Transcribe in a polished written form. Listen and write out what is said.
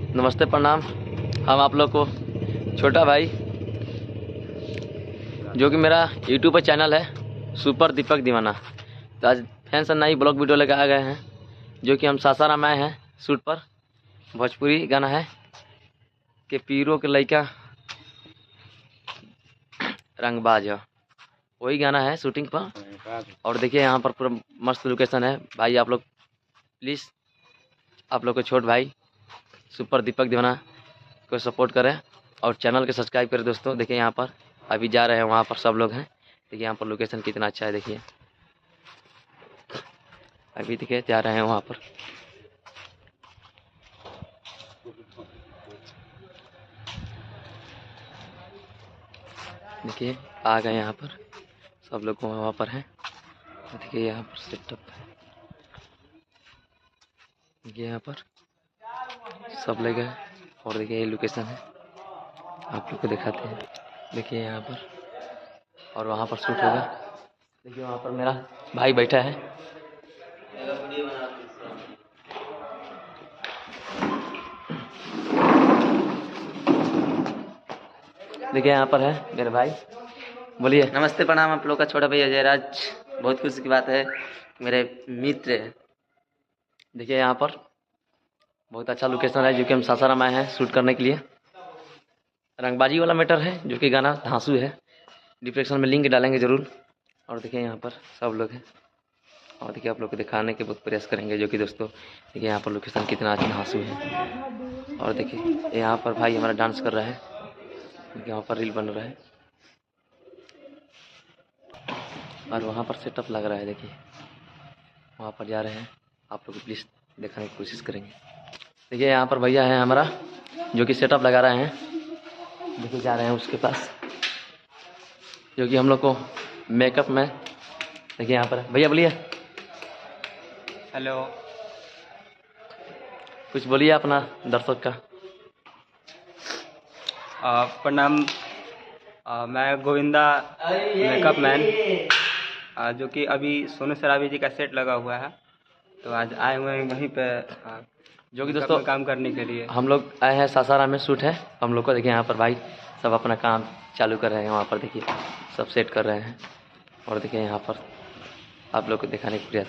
नमस्ते प्रणाम। हम आप लोग को छोटा भाई जो कि मेरा यूट्यूब पर चैनल है सुपर दीपक दीवाना, तो आज फैंस नई ब्लॉग वीडियो लेकर आ गए हैं जो कि हम सासाराम आए हैं शूट पर। भोजपुरी गाना है कि पीरों के लइका रंगबाज है, वही गाना है शूटिंग पर। और देखिए यहाँ पर पूरा मस्त लोकेशन है भाई। आप लोग प्लीज़ आप लोग को छोट भाई सुपर दीपक दीवाना को सपोर्ट करें और चैनल के सब्सक्राइब करें दोस्तों। देखिए यहाँ पर अभी जा रहे हैं, वहाँ पर सब लोग हैं। देखिए यहाँ पर लोकेशन कितना अच्छा है। देखिए अभी देखिए जा रहे हैं वहाँ पर। देखिए आ गए यहाँ पर, सब लोग वहाँ पर हैं। देखिए यहाँ पर सेटअप है, देखिए यहाँ पर सब लोग हैं। और देखिए ये लोकेशन है, आप लोग को दिखाते हैं। देखिए यहाँ पर और वहाँ पर शूट होगा। देखिए वहाँ पर मेरा भाई बैठा है। देखिए यहाँ पर है मेरे भाई, बोलिए। नमस्ते प्रणाम। आप लोग का छोटा भाई अजय राज। बहुत खुशी की बात है, मेरे मित्र हैं। देखिए यहाँ पर बहुत अच्छा लोकेशन है जो कि हम सासाराम आए हैं शूट करने के लिए। रंगबाजी वाला मैटर है जो कि गाना धांसू है। डिस्क्रिप्शन में लिंक डालेंगे ज़रूर। और देखिए यहाँ पर सब लोग हैं और देखिए आप लोग को दिखाने के बहुत प्रयास करेंगे जो कि दोस्तों देखिए यहाँ पर लोकेशन कितना अच्छा धांसू है। और देखिए यहाँ पर भाई हमारा डांस कर रहा है, यहाँ पर रील बन रहा है और वहाँ पर सेटअप लग रहा है। देखिए वहाँ पर जा रहे हैं, आप लोग प्लीज़ दिखाने की कोशिश करेंगे। देखिए यहाँ पर भैया है हमारा जो कि सेटअप लगा रहे हैं। देखिए जा रहे हैं उसके पास जो कि हम लोग को मेकअप में। देखिए यहाँ पर भैया, बोलिए। हेलो, कुछ बोलिए अपना दर्शक का। प्रणाम। मैं गोविंदा मेकअप मैन, जो कि अभी सोनू शराबी जी का सेट लगा हुआ है, तो आज आए हुए हैं वहीं पे जो कि दोस्तों काम करने के लिए। हम लोग आए हैं सासाराम में शूट है हम लोग को। देखिए यहाँ पर भाई सब अपना काम चालू कर रहे हैं, वहाँ पर देखिए सब सेट कर रहे हैं। और देखिए यहाँ पर आप लोग को दिखाने की प्रयास